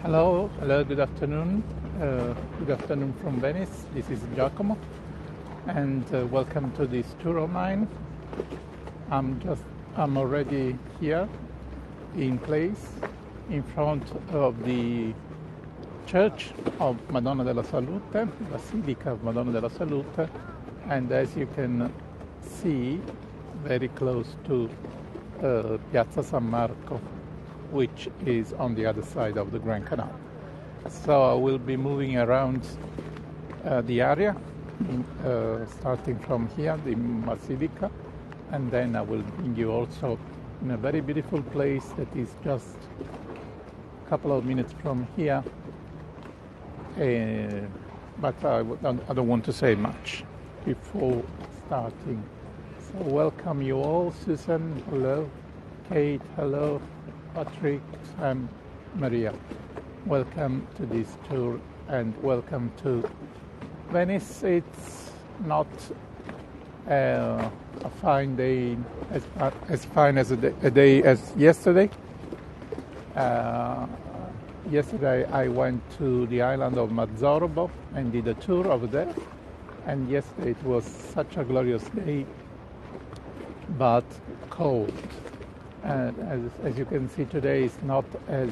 Hello, good afternoon. Good afternoon from Venice. This is Giacomo, and welcome to this tour of mine. I'm already here in place in front of the Church of Madonna della Salute, Basilica of Madonna della Salute, and as you can see, very close to Piazza San Marco, which is on the other side of the Grand Canal. So I will be moving around the area, starting from here, the Basilica, and then I will bring you also in a very beautiful place that is just a couple of minutes from here, but I don't want to say much before starting. So welcome you all. Susan, hello. Kate, hello. Patrick and Maria. Welcome to this tour and welcome to Venice. It's not a fine day as fine as a day as yesterday. Yesterday I went to the island of Mazzorbo and did a tour over there, and yesterday it was such a glorious day but cold. And as you can see today, it's not as...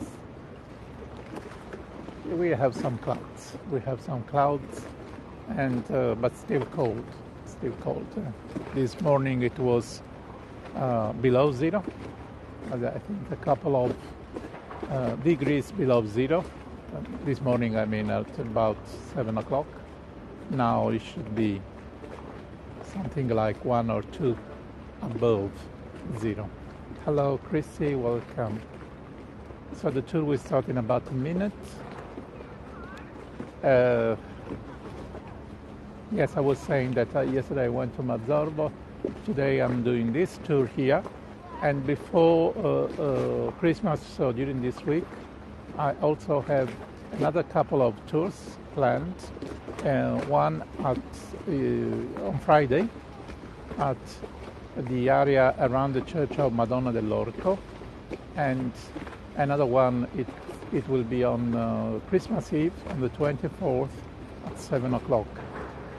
We have some clouds. And but still cold. This morning it was below zero. I think a couple of degrees below zero. This morning, I mean, at about 7 o'clock. Now it should be something like 1 or 2 above zero. Hello, Chrissy, welcome. So the tour will start in about a minute. Yes, I was saying that yesterday I went to Mazzorbo. Today I'm doing this tour here. And before Christmas, so during this week, I also have another couple of tours planned. One on Friday at the area around the Church of Madonna dell'Orco, and another one it will be on Christmas Eve on the 24th at 7 o'clock,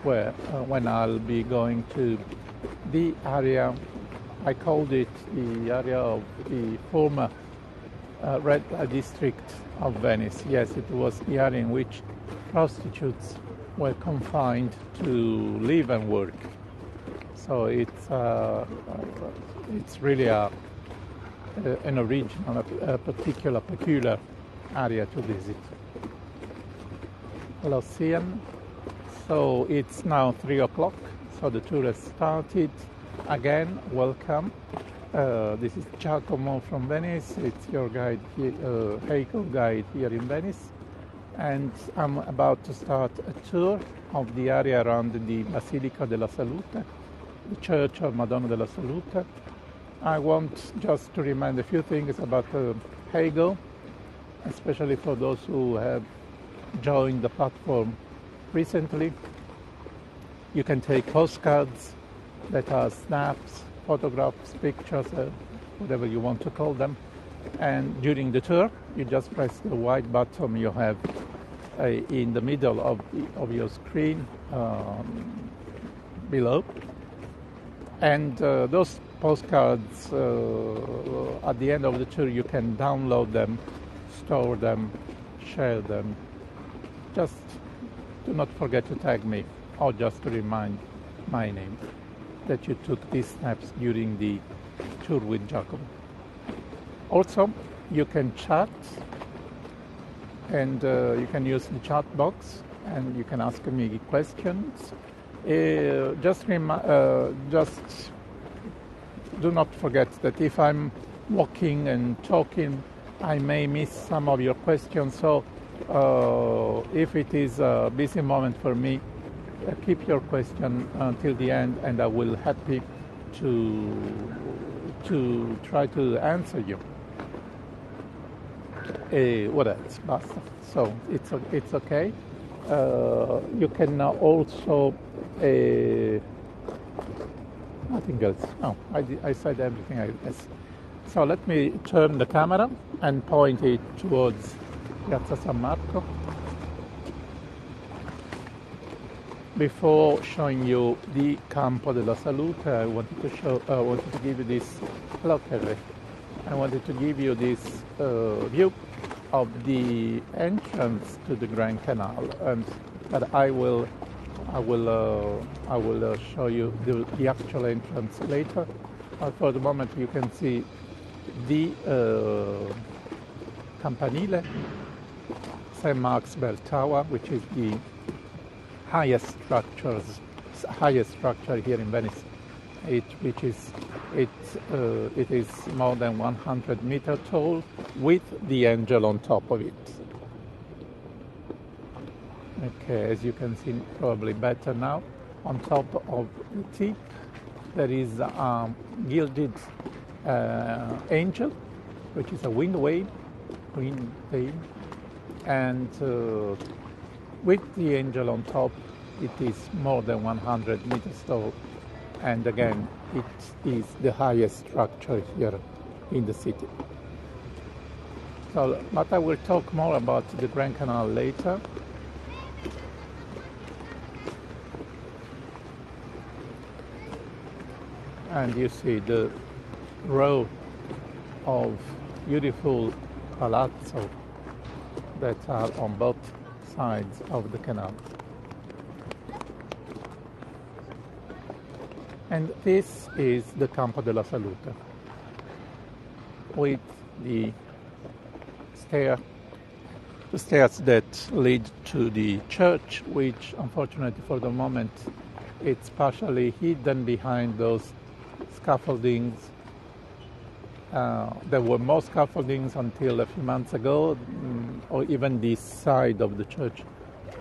where when I'll be going to the area. I called it the area of the former red light district of Venice. Yes, it was the area in which prostitutes were confined to live and work. So it's really an original, a peculiar area to visit. Hello, Sian. So it's now 3 o'clock. So the tour has started. Again, welcome. This is Giacomo from Venice. It's your guide, Heiko guide here in Venice. And I'm about to start a tour of the area around the Basilica della Salute, the Church of Madonna della Salute. I want just to remind a few things about Hego, especially for those who have joined the platform recently. You can take postcards that are snaps, photographs, pictures, whatever you want to call them. And during the tour, you just press the white button you have in the middle of your screen below. And those postcards, at the end of the tour, you can download them, store them, share them. Just do not forget to tag me, or just to remind my name that you took these snaps during the tour with Giacomo. Also, you can chat, and you can use the chat box, and you can ask me questions. Just do not forget that if I'm walking and talking, I may miss some of your questions. So if it is a busy moment for me, keep your question until the end, and I will happy to try to answer you. What else? Basta. So it's okay. You can also nothing else. No, I said everything I guess. So let me turn the camera and point it towards Piazza San Marco. Before showing you the Campo della Salute, I wanted to give you this lottery. I wanted to give you this view of the entrance to the Grand Canal, but I will show you the actual entrance later. For the moment, you can see the Campanile, St. Mark's Bell Tower, which is the highest structure here in Venice. It is more than 100 meters tall, with the angel on top of it. Okay, as you can see probably better now, on top of the tip there is a gilded angel, which is a wind wave, and with the angel on top, it is more than 100 meters tall, and again, it is the highest structure here in the city. So, but I will talk more about the Grand Canal later. And you see the row of beautiful palazzo that are on both sides of the canal. And this is the Campo della Salute, with the stairs that lead to the church, which unfortunately for the moment it's partially hidden behind those scaffoldings. There were more scaffoldings until a few months ago, or even this side of the church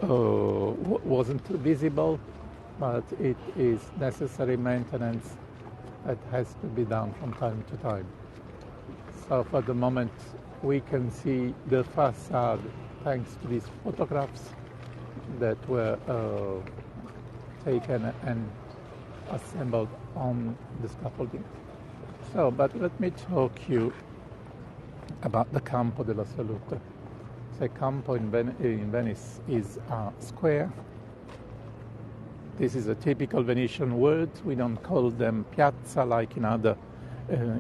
wasn't visible, but it is necessary maintenance that has to be done from time to time. So for the moment we can see the facade thanks to these photographs that were taken and assembled on the scaffolding. So, but let me talk you about the Campo della Salute. The Campo in Venice is a square. This is a typical Venetian word. We don't call them piazza like in other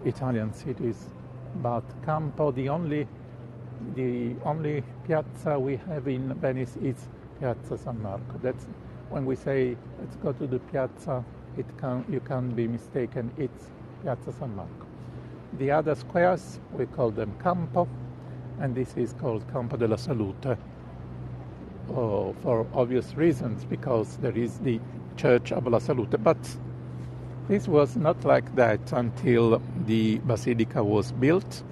Italian cities, but Campo, the only piazza we have in Venice is Piazza San Marco. That's when we say let's go to the piazza, you can't be mistaken, it's Piazza San Marco. The other squares, we call them Campo, and this is called Campo della Salute for obvious reasons, because there is the Church of La Salute. But this was not like that until the Basilica was built.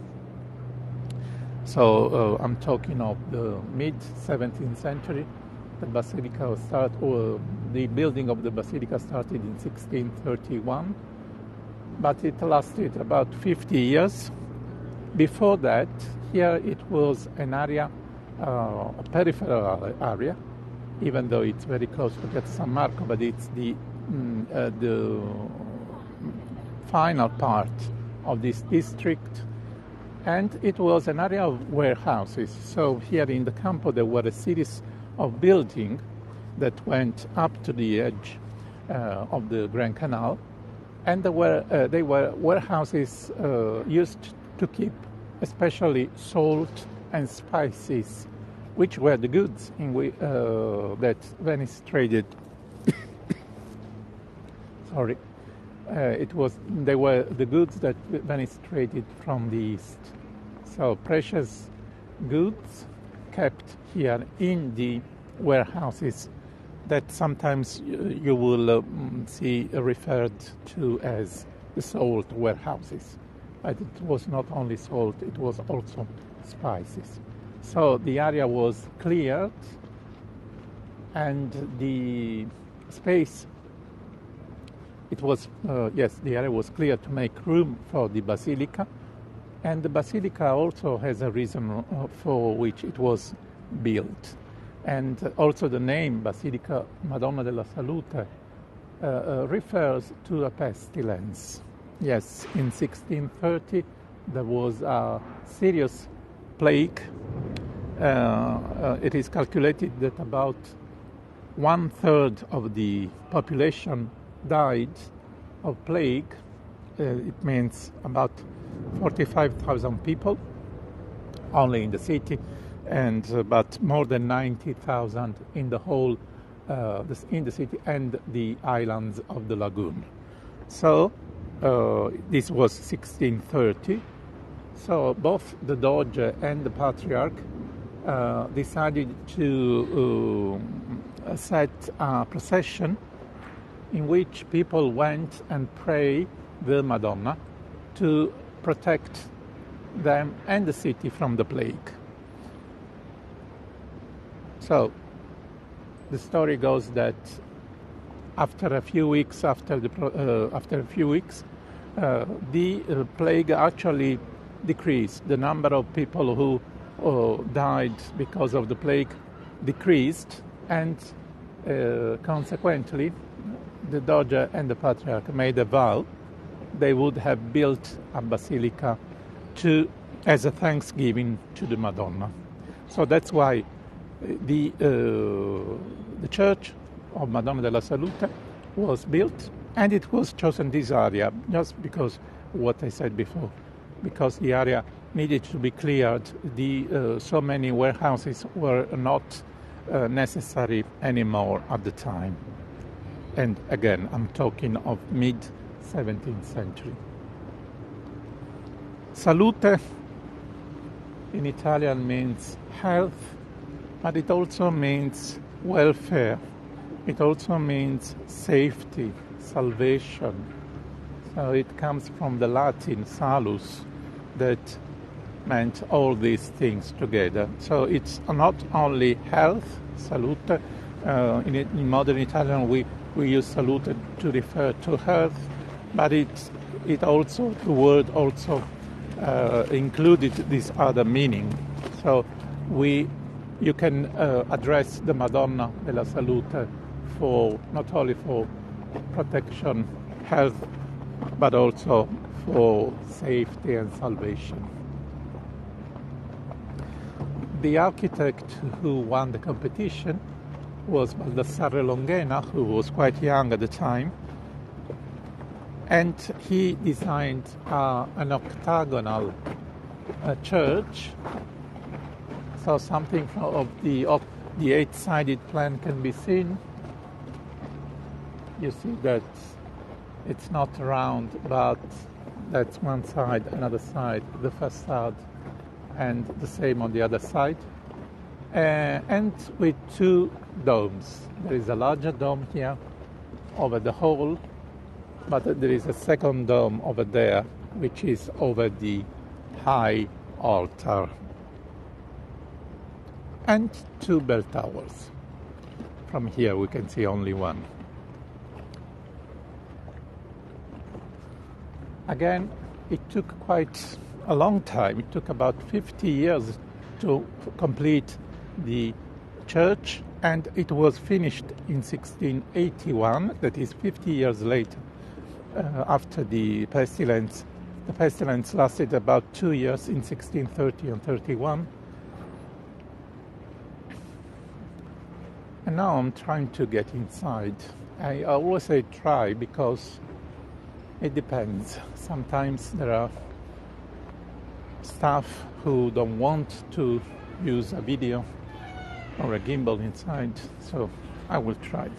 So I'm talking of the mid-17th century. The building of the Basilica started in 1631, but it lasted about 50 years. Before that, here it was an area, a peripheral area, even though it's very close to Piazza San Marco, but it's the final part of this district, and it was an area of warehouses. So here in the Campo there were a series of buildings that went up to the edge of the Grand Canal, and they were warehouses used to keep especially salt and spices, which were the goods that Venice traded. Sorry, they were the goods that Venice traded from the east. So precious goods kept here in the warehouses that sometimes you will see referred to as the salt warehouses. But it was not only salt, it was also spices. So the area was cleared, and the space, the area was cleared to make room for the Basilica. And the Basilica also has a reason for which it was built. And also the name Basilica Madonna della Salute refers to a pestilence. Yes, in 1630 there was a serious plague It is calculated that about 1/3 of the population died of plague. It means about 45,000 people only in the city, and about more than 90,000 in the whole in the city and the islands of the lagoon. So this was 1630. So both the Doge and the Patriarch decided to set a procession in which people went and prayed the Madonna to protect them and the city from the plague. So the story goes that after a few weeks, the plague actually decreased. The number of people who died because of the plague decreased, and consequently, the Doge and the Patriarch made a vow they would have built a basilica as a thanksgiving to the Madonna. So that's why the church of Madonna della Salute was built, and it was chosen this area just because what I said before, because the area needed to be cleared. So many warehouses were not necessary anymore at the time. And again, I'm talking of mid-17th century. Salute in Italian means health, but it also means welfare. It also means safety, salvation. So it comes from the Latin salus, that meant all these things together. So it's not only health, salute. In modern Italian, we use salute to refer to health, but the word also included this other meaning. So you can address the Madonna della Salute not only for protection, health, but also for safety and salvation. The architect who won the competition was Baldassarre Longhena, who was quite young at the time, and he designed an octagonal church. So something of the 8-sided plan can be seen. You see that it's not round, but that's one side, another side, the facade, and the same on the other side. And with 2 domes. There is a larger dome here over the hall, but there is a second dome over there, which is over the high altar. And 2 bell towers. From here we can see only one. Again, it took quite a long time. It took about 50 years to complete the church, and it was finished in 1681, that is 50 years later, after the pestilence. The pestilence lasted about 2 years in 1630 and 31. And now I'm trying to get inside. I always say try because it depends. Sometimes there are staff who don't want to use a video or a gimbal inside, so I will try.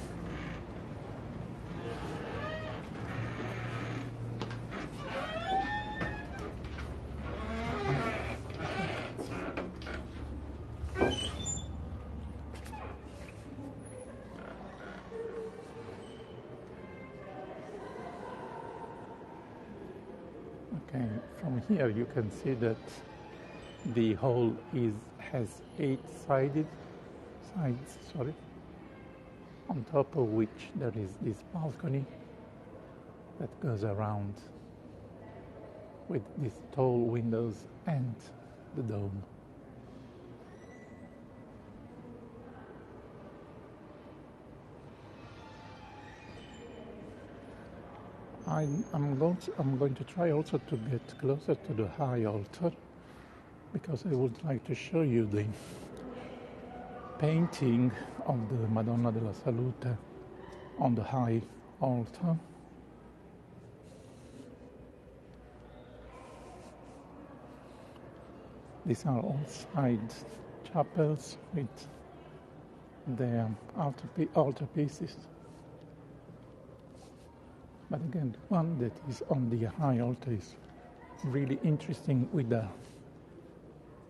Okay, from here you can see that the hall has 8 sides, on top of which there is this balcony that goes around with these tall windows and the dome. I'm going to try also to get closer to the high altar, because I would like to show you painting of the Madonna della Salute on the high altar. These are all side chapels with their altarpieces. But again, the one that is on the high altar is really interesting with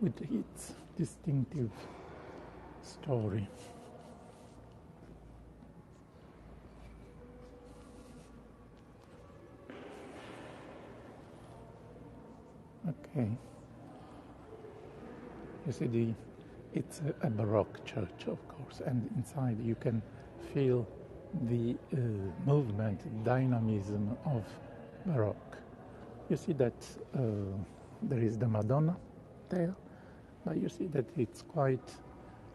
its distinctive story. Okay. You see, it's a Baroque church, of course, and inside you can feel the movement, dynamism of Baroque. You see that there is the Madonna there, but you see that it's quite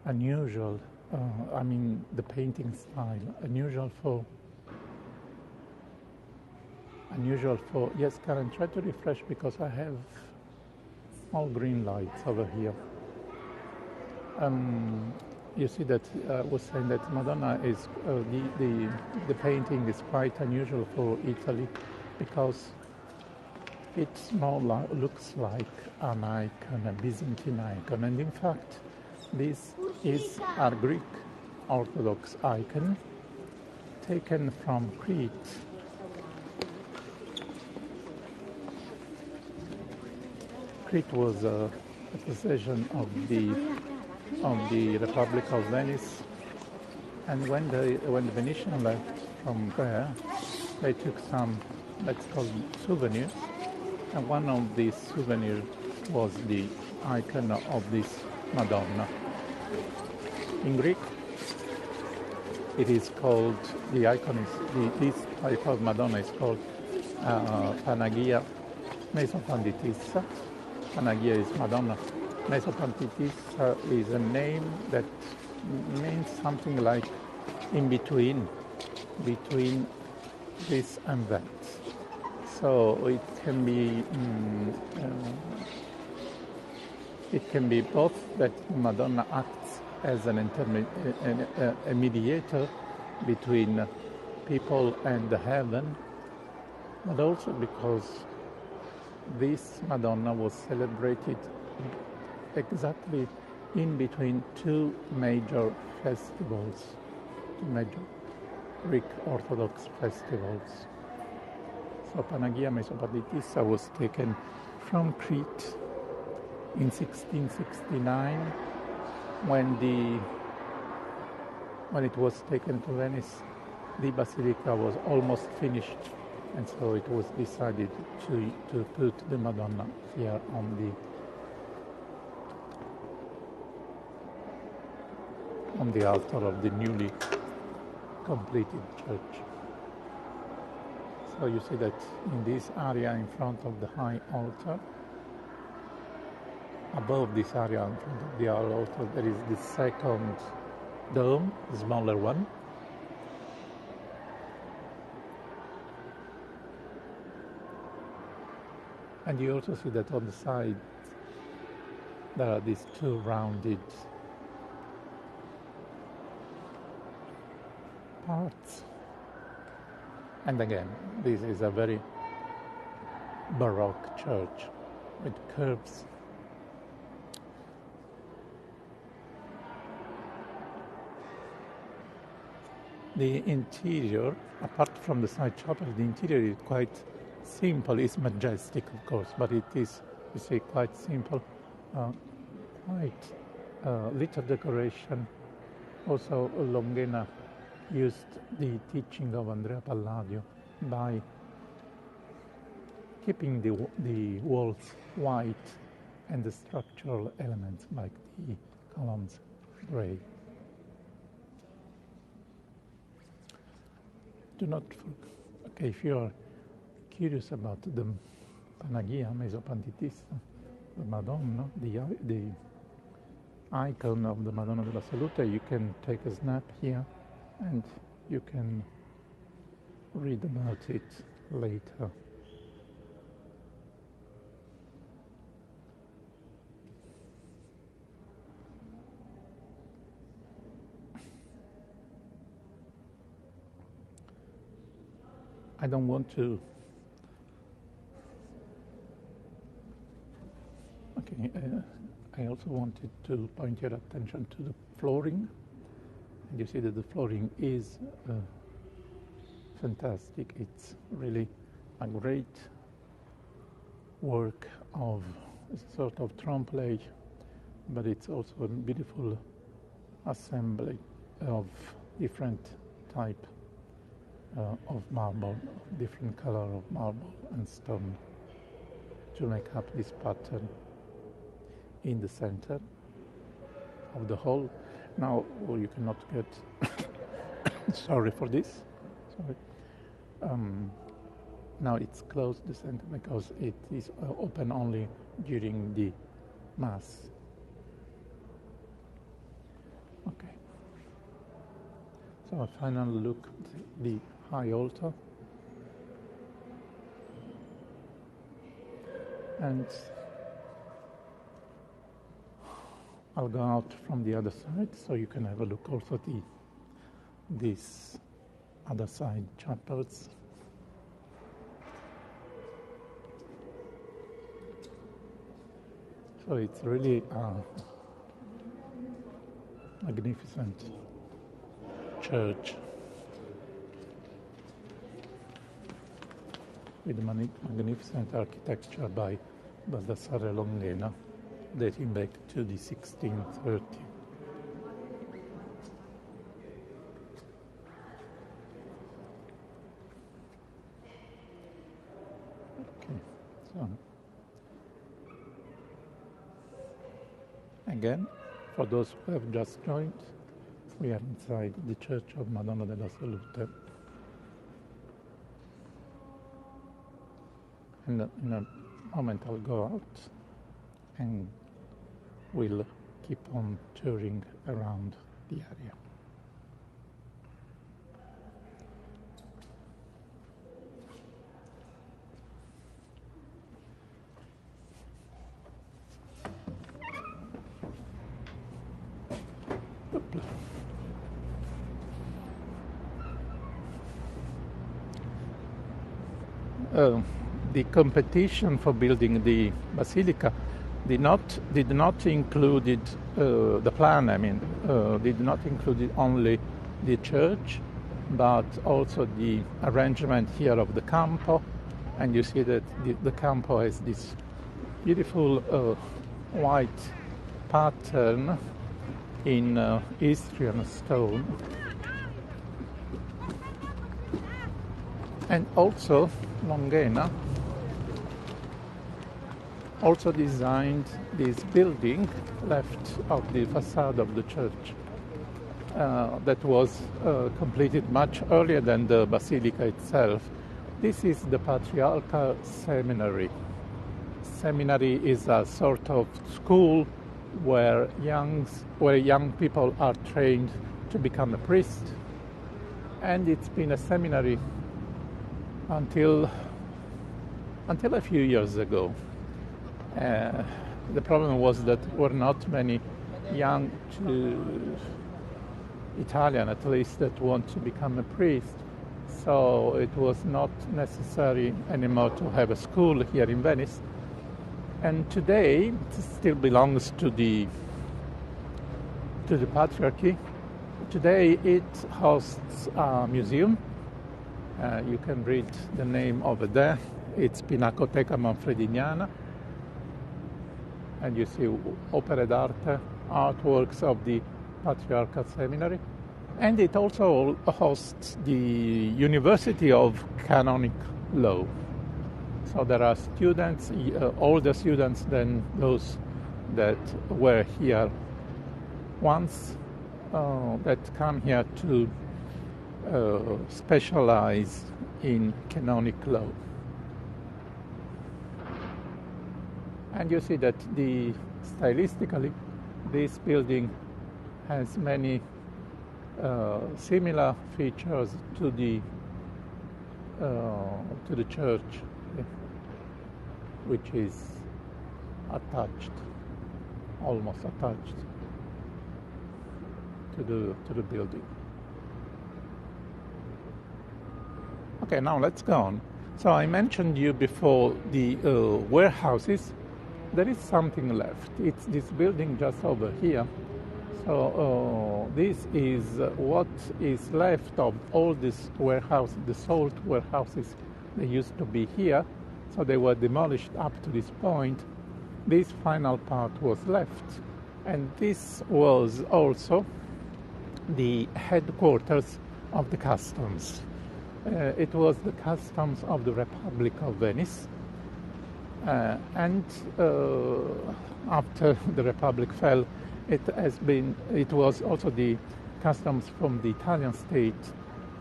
unusual. The painting style, unusual for. Yes, Karen, try to refresh because I have all green lights over here. You see that I was saying that Madonna is the painting is quite unusual for Italy because it looks like an icon, a Byzantine icon, and in fact this is a Greek Orthodox icon taken from Crete. Crete was a possession of the Republic of Venice, and when the Venetians left from there, they took some, let's call them souvenirs, and one of these souvenirs was the icon of this Madonna. In Greek, it is called, the icon is, this type of Madonna is called Panagia Mesopantitissa. Panagia is Madonna. Mesopantitissa is a name that means something like in between this and that. So it can be both that Madonna acts as a mediator between people and the heaven, but also because this Madonna was celebrated exactly in between two major festivals, two major Greek Orthodox festivals. So Panagia Mesopantitissa was taken from Crete in 1669 when it was taken to Venice. The Basilica was almost finished, and so it was decided to put the Madonna here on the altar of the newly completed church. So you see that in this area in front of the high altar, above this area in front of the altar, there is the second dome, the smaller one. And you also see that on the side there are these two rounded parts. And again, this is a very Baroque church with curves. The interior, apart from the side chapel, the interior is quite simple. It's majestic, of course, but it is, you see, quite simple. Quite little decoration. Also, Longhena used the teaching of Andrea Palladio by keeping the walls white and the structural elements like the columns gray. Do not forget, okay, if you are curious about the Panagia Mesopantitissa, the Madonna, the icon of the Madonna della Salute, you can take a snap here and you can read about it later. I don't want to. Okay, I also wanted to point your attention to the flooring. And you see that the flooring is fantastic. It's really a great work of sort of trompe-l'oeil, but it's also a beautiful assembly of different type of marble, different color of marble and stone to make up this pattern in the center of the hall. Now you cannot get sorry for this. Sorry. Now it's closed the center because it is open only during the mass. Okay. So a final look at the high altar. And I'll go out from the other side so you can have a look also at these other side chapels. So it's really a magnificent church with magnificent architecture by Baldassare Longhena, dating back to the 1630s. Okay, so again, for those who have just joined, we are inside the Church of Madonna della Salute. And in a moment I'll go out and we'll keep on touring around the area. The competition for building the basilica did not include the plan. I mean, did not include only the church, but also the arrangement here of the campo. And you see that the campo has this beautiful white pattern in Istrian stone, and also Longhena also designed this building left of the facade of the church that was completed much earlier than the basilica itself. This is the Patriarchal Seminary. Seminary is a sort of school where young people are trained to become a priest, and it's been a seminary until a few years ago. The problem was that there were not many young Italian, at least, that want to become a priest. So it was not necessary anymore to have a school here in Venice. And today it still belongs to the Patriarchy. Today it hosts a museum. You can read the name over there. It's Pinacoteca Manfrediana. And you see opere d'arte, artworks of the Patriarchal Seminary. And it also hosts the University of Canonic Law. So there are students, older students than those that were here once, that come here to specialize in canonic law. And you see that stylistically, this building has many similar features to the church, which is attached, almost attached to the building. Okay, now let's go on. So I mentioned you before the warehouses. There is something left. It's this building just over here. So this is what is left of all this warehouse, the salt warehouses. They used to be here, so they were demolished up to this point. This final part was left, and this was also the headquarters of the customs. It was the customs of the Republic of Venice, and after the Republic fell, it was also the customs from the Italian state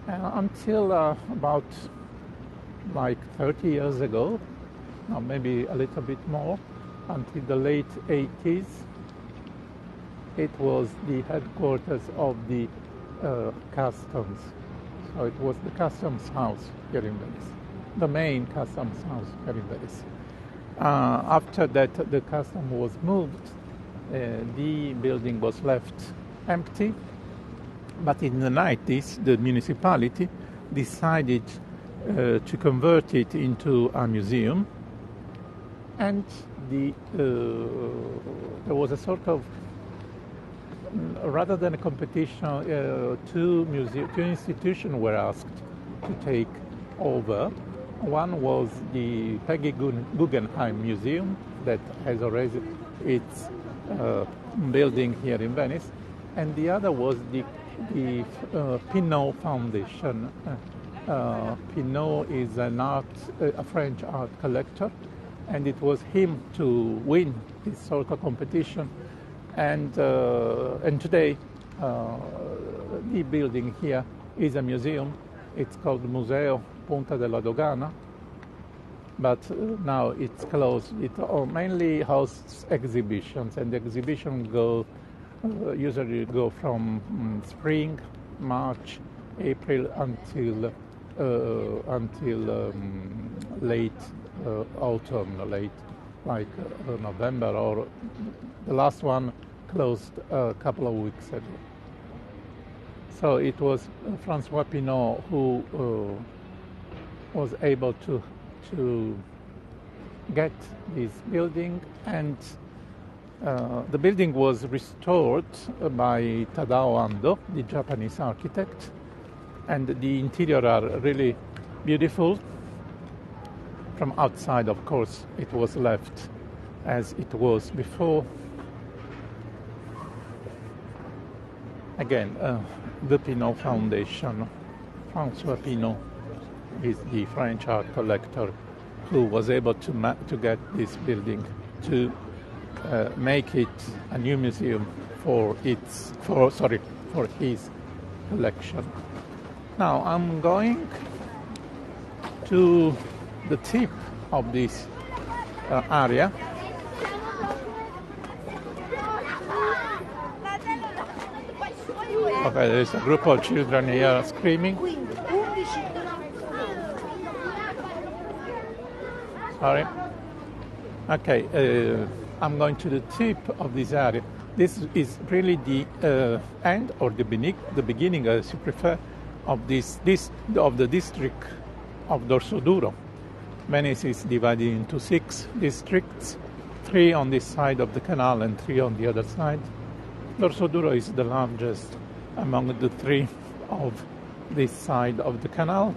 until about like 30 years ago, or maybe a little bit more, until the late 80s. It was the headquarters of the customs. So it was the customs house here in Venice, the main customs house here in Venice. After that, the customs was moved. The building was left empty, but in the 90s, the municipality decided to convert it into a museum, and there was a sort of, rather than a competition, two institutions were asked to take over. One was the Peggy Guggenheim Museum that has already its building here in Venice, and the other was the Pinault Foundation. Pinault is a French art collector, and it was him to win this sort of competition. And today, the building here is a museum. It's called Museo Punta della Dogana, but now it's closed. It mainly hosts exhibitions, and the exhibitions usually go from spring, March, April until late autumn, like November, or the last one closed a couple of weeks ago. So it was François Pinault who was able to get this building, and the building was restored by Tadao Ando, the Japanese architect, and the interior are really beautiful. From outside, of course, it was left as it was before. Again, the Pinault Foundation. François Pinault is the French art collector who was able to get this building to make it a new museum for his collection. Now I'm going to the tip of this area. Okay, there's a group of children here screaming. Sorry. Okay, I'm going to the tip of this area. This is really the end, or the beginning, as you prefer, of of the district of Dorsoduro. Venice is divided into 6 districts, 3 on this side of the canal and 3 on the other side. Dorsoduro is the largest among the 3 of this side of the canal,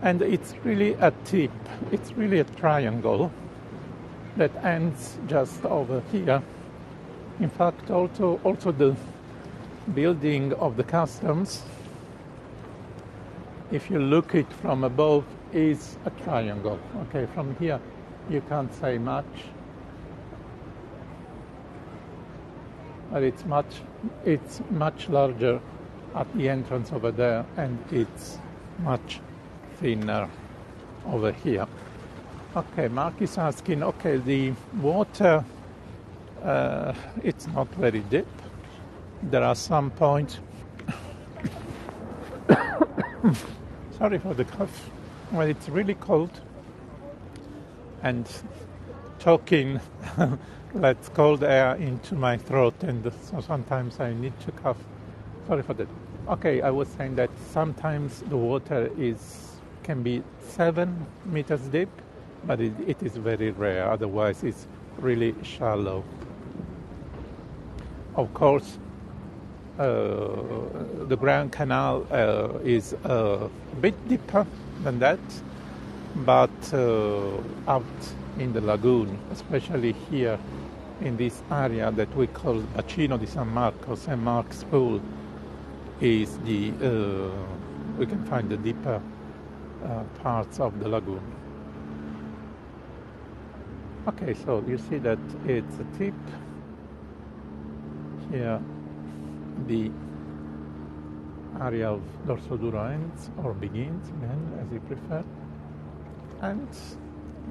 and it's really a tip. It's really a triangle that ends just over here. In fact, also the building of the customs, if you look it from above, is a triangle. Okay, from here you can't say much, but it's much larger at the entrance over there, and it's much thinner over here. Okay, Mark is asking, okay, the water, it's not very deep. There are some points. Sorry for the cough. Well, it's really cold, and talking lets cold air into my throat, and so sometimes I need to cough. Sorry for that. Okay, I was saying that sometimes the water is can be 7 meters deep, but it is very rare. Otherwise, it's really shallow. Of course, the Grand Canal is a bit deeper than that, but out in the lagoon, especially here in this area that we call Bacino di San Marco, St. Mark's Pool, is the we can find the deeper parts of the lagoon. Okay, so you see that it's a tip here. The area of Dorso Duro ends or begins, again, as you prefer, and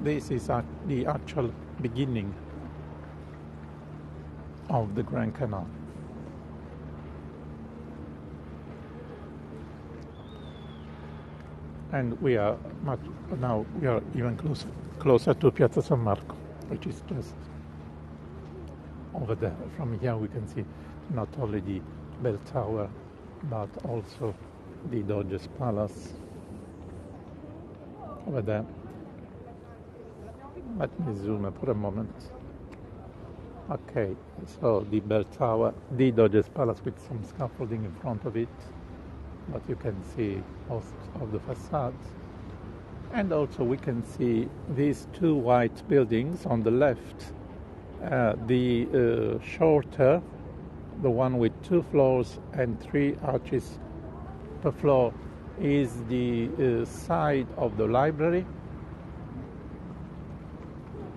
this is the actual beginning of the Grand Canal. And we are even closer to Piazza San Marco, which is just over there. From here we can see not only the bell tower, but also the Doge's Palace over there. Let me zoom for a moment. Okay, so the bell tower, the Doge's Palace with some scaffolding in front of it, but you can see most of the facade. And also we can see these two white buildings on the left. The shorter, the one with 2 floors and 3 arches per floor, is the side of the library,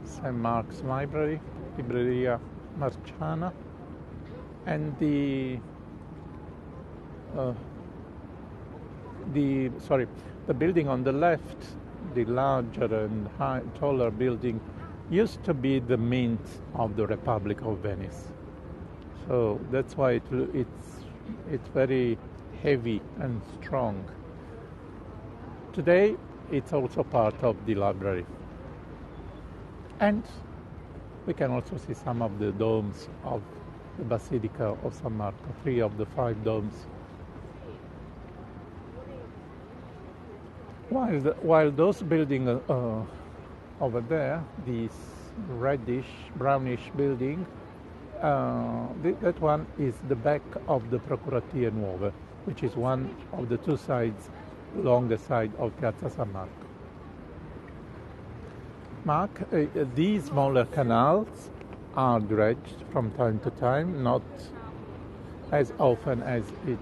St. Mark's Library, Libreria Marciana, and the building on the left, the larger and taller building, used to be the Mint of the Republic of Venice. So that's why it's very heavy and strong. Today it's also part of the library. And we can also see some of the domes of the Basilica of San Marco, 3 of the 5 domes. While those buildings over there, this reddish, brownish building, that one is the back of the Procuratie Nuove, which is one of the 2 sides along the side of Piazza San Marco. These smaller canals are dredged from time to time, not as often as it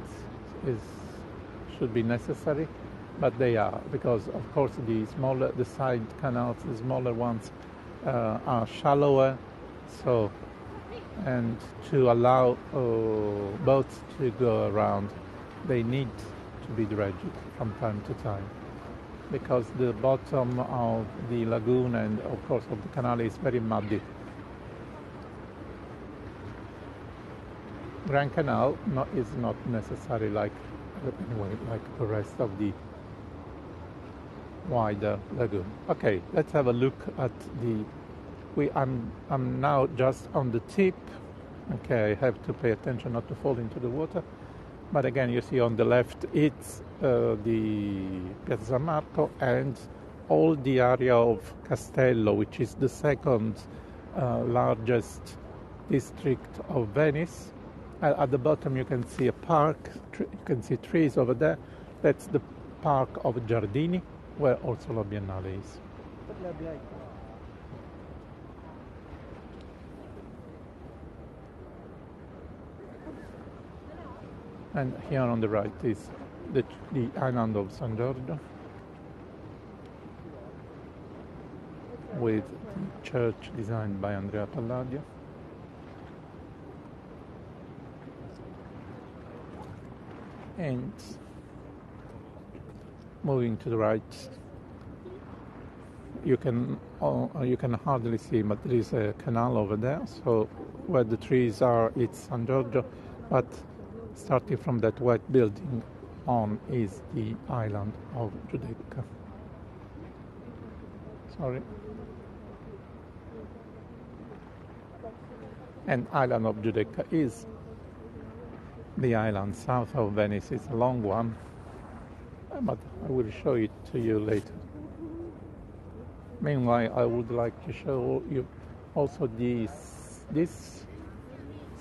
should be necessary, but they are, because of course the side canals, the smaller ones, are shallower, so, and to allow boats to go around, they need to be dredged from time to time, because the bottom of the lagoon and of course of the canal is very muddy. Grand Canal is not necessary like the rest of the wider lagoon. Okay, let's have a look at I'm now just on the tip. Okay, I have to pay attention not to fall into the water. But again, you see on the left, it's the Piazza San Marco and all the area of Castello, which is the second largest district of Venice. At the bottom, you can see a park. You can see trees over there. That's the park of Giardini, where also La Biennale is. And here on the right is the island of San Giorgio, with the church designed by Andrea Palladio. And moving to the right, you can hardly see, but there is a canal over there. So where the trees are, it's San Giorgio, but starting from that white building on is the island of Giudecca. Sorry. And island of Giudecca is the island south of Venice. It's a long one, but I will show it to you later. Meanwhile, I would like to show you also this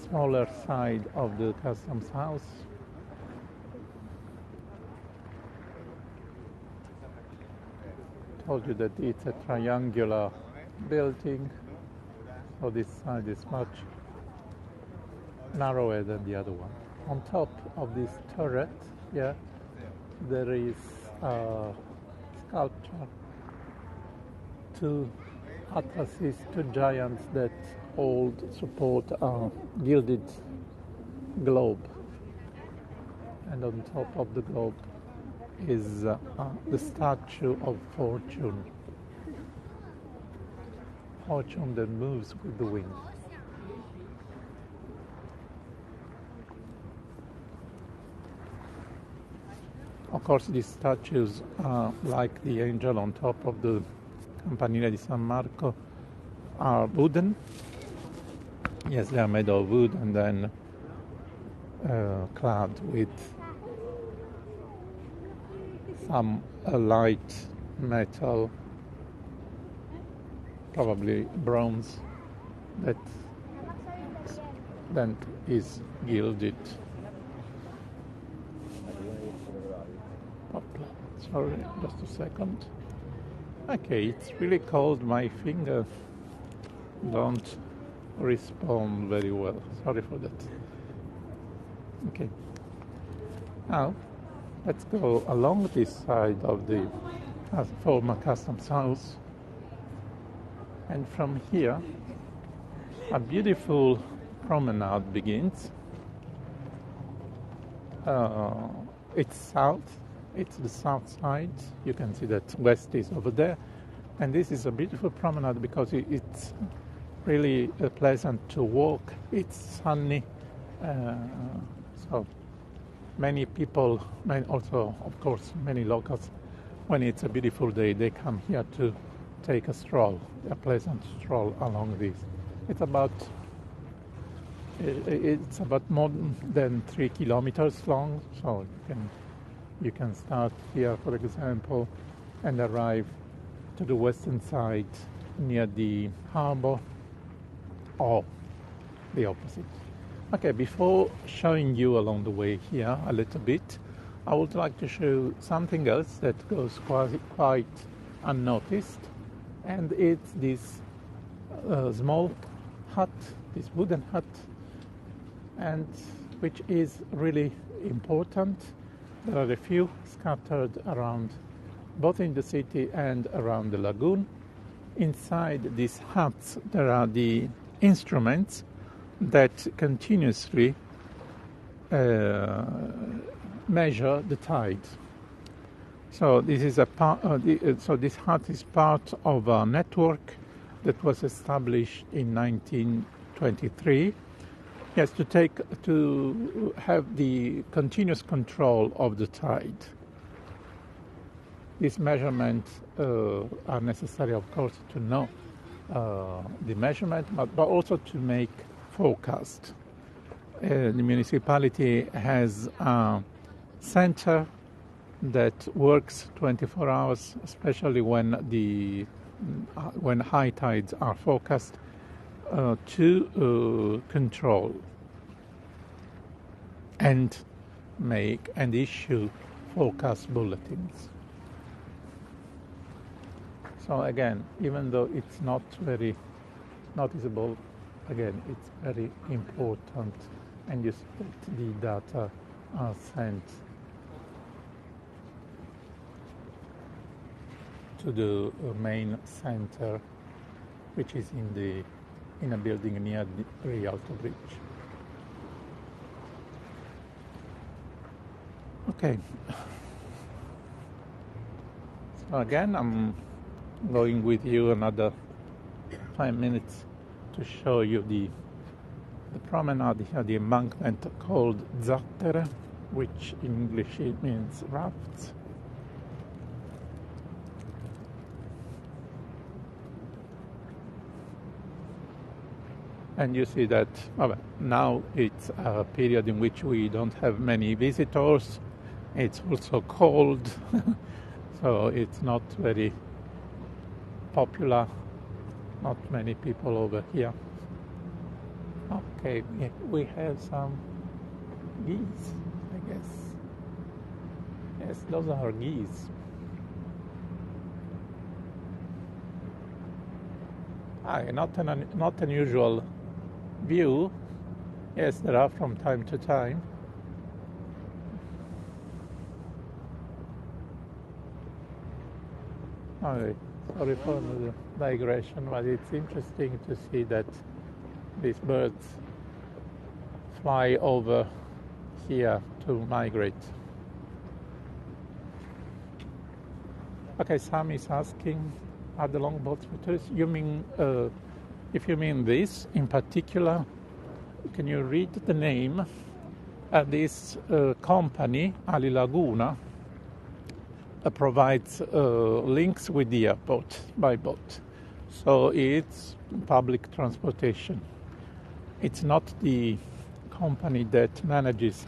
smaller side of the customs house. Told you that it's a triangular building, so this side is much narrower than the other one. On top of this turret, yeah, there is a sculpture, two atlases, two giants that support a gilded globe, and on top of the globe is the statue of Fortune. Fortune that moves with the wind. Of course, these statues, like the angel on top of the Campanile di San Marco, are wooden. Yes, they are made of wood and then clad with some light metal, probably bronze, that then is gilded. Sorry, just a second. Okay, it's really cold. My finger don't respond very well. Sorry for that. Okay. Now, let's go along this side of the former customs house. And from here, a beautiful promenade begins. It's south. It's the south side. You can see that west is over there. And this is a beautiful promenade because it's really pleasant to walk. It's sunny. So many people, also, of course, many locals, when it's a beautiful day, they come here to take a stroll, a pleasant stroll along this. It's about more than 3 kilometers long, so you can start here, for example, and arrive to the western side near the harbor, or the opposite. Okay, before showing you along the way here a little bit, I would like to show something else that goes quite unnoticed, and it's this small hut, this wooden hut, and which is really important. There are a few scattered around, both in the city and around the lagoon. Inside these huts, there are the instruments that continuously measure the tide. So this is so this hut is part of a network that was established in 1923. Yes, to have the continuous control of the tide. These measurements are necessary, of course, to know the measurement, but also to make forecast. The municipality has a center that works 24 hours, especially when high tides are forecast, to control and make and issue forecast bulletins. So again, even though it's not very noticeable, again, it's very important, and the data are sent to the main center, which is in a building near the Rialto Bridge. Okay. So again, I'm going with you another 5 minutes to show you the promenade here, the embankment called Zattere, which in English it means rafts. And you see that now it's a period in which we don't have many visitors, It's also cold, so it's not very popular. Not many people over here. Okay, we have some geese, I guess. Yes, those are geese. Not unusual view. Yes, there are from time to time. Okay, sorry for the digression, but it's interesting to see that these birds fly over here to migrate. Okay, Sam is asking, are the longboats for tourists? You mean, if you mean this in particular, can you read the name? This company, Ali Laguna, provides links with the airport by boat. So it's public transportation. It's not the company that manages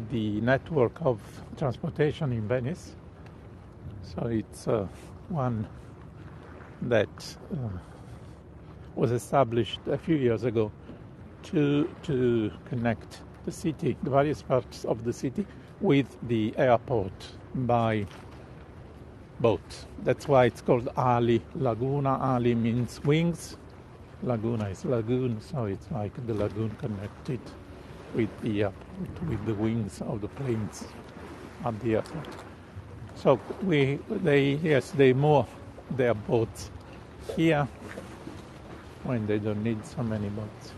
the network of transportation in Venice. So it's one that was established a few years ago to connect the city, the various parts of the city, with the airport by boat. That's why it's called Ali Laguna. Ali means wings. Laguna is lagoon, so it's like the lagoon connected with the airport, with the wings of the planes at the airport. So they moor their boats here when they don't need so many boats.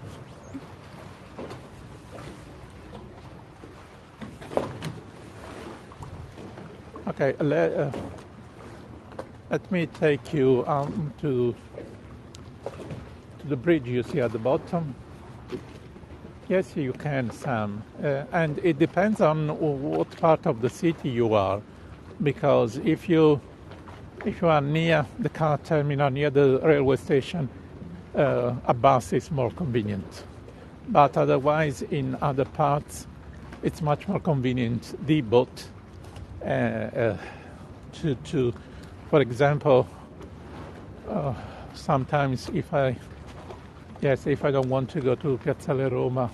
Okay, let me take you to the bridge you see at the bottom. Yes, you can, Sam. And it depends on what part of the city you are, because if you are near the car terminal, near the railway station, a bus is more convenient. But otherwise, in other parts, it's much more convenient, the boat, to for example, sometimes if I don't want to go to Piazzale Roma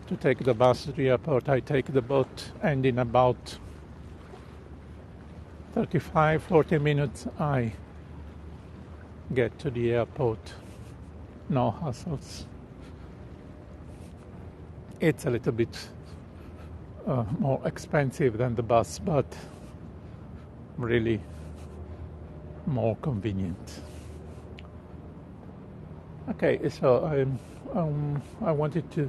to take the bus to the airport, I take the boat, and in about 35-40 minutes I get to the airport. No hassles. It's a little bit more expensive than the bus, but really more convenient. Okay, so I wanted to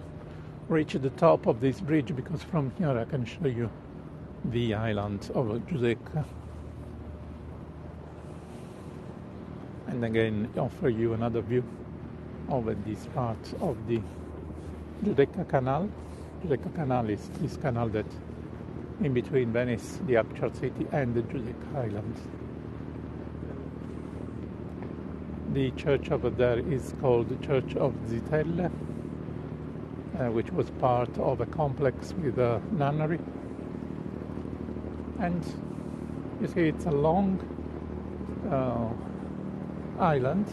reach the top of this bridge because from here I can show you the island of Giudecca, and again offer you another view over this part of the Giudecca Canal. Giudecca Canal is this canal that in between Venice, the actual city, and the Giudecca Island. The church over there is called the Church of Zitelle, which was part of a complex with a nunnery. And you see, it's a long island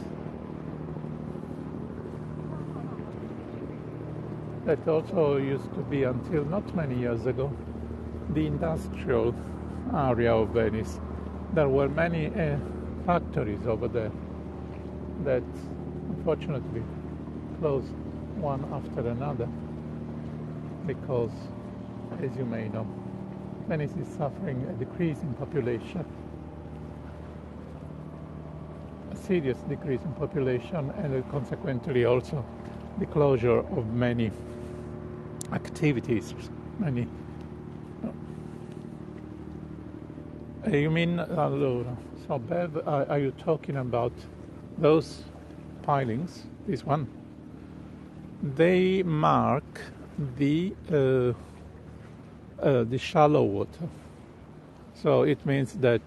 that also used to be, until not many years ago, the industrial area of Venice. There were many factories over there that unfortunately closed one after another because, as you may know, Venice is suffering a decrease in population, a serious decrease in population, and consequently also the closure of many activities, many. You mean, allora, so Bev, are you talking about those pilings, this one? They mark the shallow water. So it means that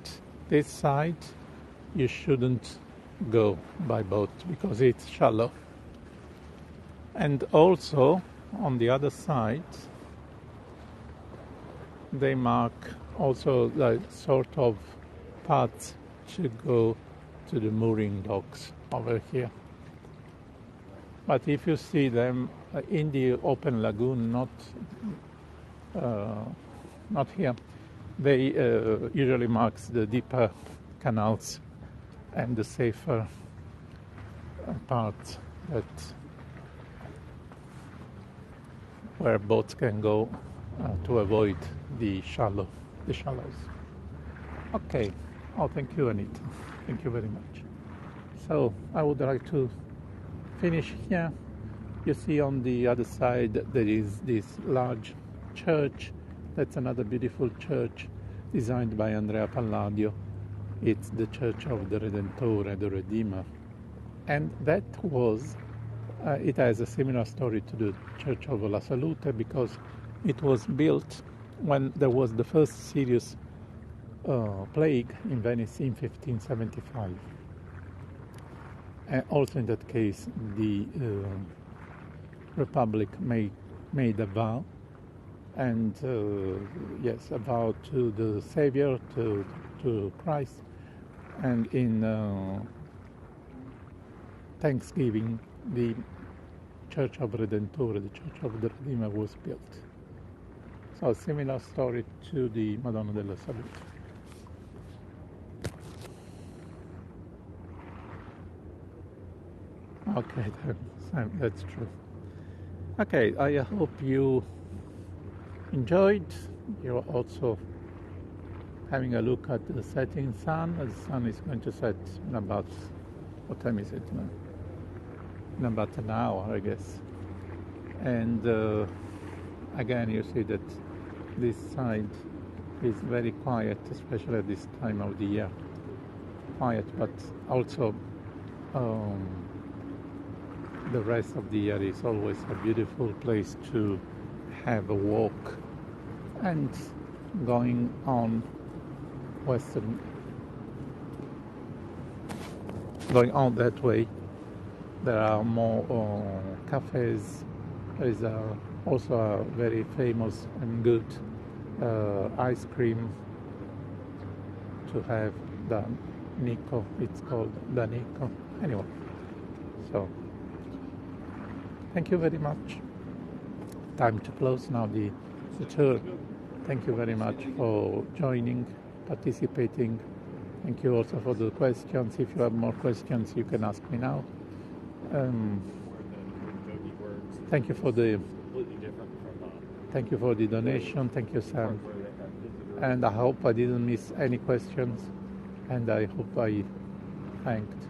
this side you shouldn't go by boat because it's shallow. And also on the other side they mark also the sort of paths to go to the mooring docks over here. But if you see them in the open lagoon, not here, they usually marks the deeper canals and the safer parts where boats can go to avoid the shallows. Okay. Oh, thank you, Anita. Thank you very much. So I would like to finish here. You see on the other side there is this large church. That's another beautiful church designed by Andrea Palladio. It's the Church of the Redentore, the Redeemer. And that was, it has a similar story to the Church of La Salute because it was built when there was the first serious plague in Venice in 1575. And also in that case, the Republic made a vow, and yes, a vow to the Savior, to Christ, and in Thanksgiving, the Church of Redentore, the Church of the Redeemer, was built. So a similar story to the Madonna della Salute. Okay, that's true. Okay, I hope you enjoyed. You're also having a look at the setting sun. The sun is going to set in about, what time is it now? In about an hour, I guess. And again, you see that this side is very quiet, especially at this time of the year. Quiet, but also the rest of the year is always a beautiful place to have a walk. And going on going on that way, there are more cafes. There is also a very famous and good ice cream to have, the Nico. It's called the Nico. Anyway, so thank you very much. Time to close now the tour. Thank you very much for joining, participating. Thank you also for the questions. If you have more questions, you can ask me now. Thank you for the donation. Thank you, Sam. And I hope I didn't miss any questions. And I hope I thanked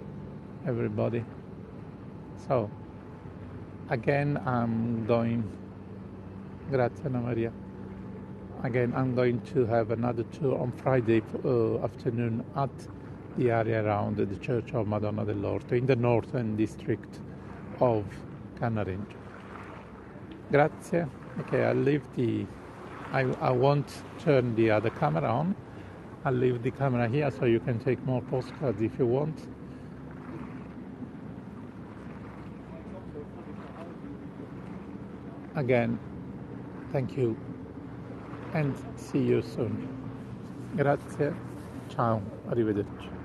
everybody. So again, grazie Anna Maria. Again, I'm going to have another tour on Friday afternoon at the area around the Church of Madonna dell'Orto in the northern district of Cannaregio. Grazie. Okay, I'll leave I won't turn the other camera on. I'll leave the camera here so you can take more postcards if you want. Again, thank you and see you soon. Grazie, ciao, arrivederci.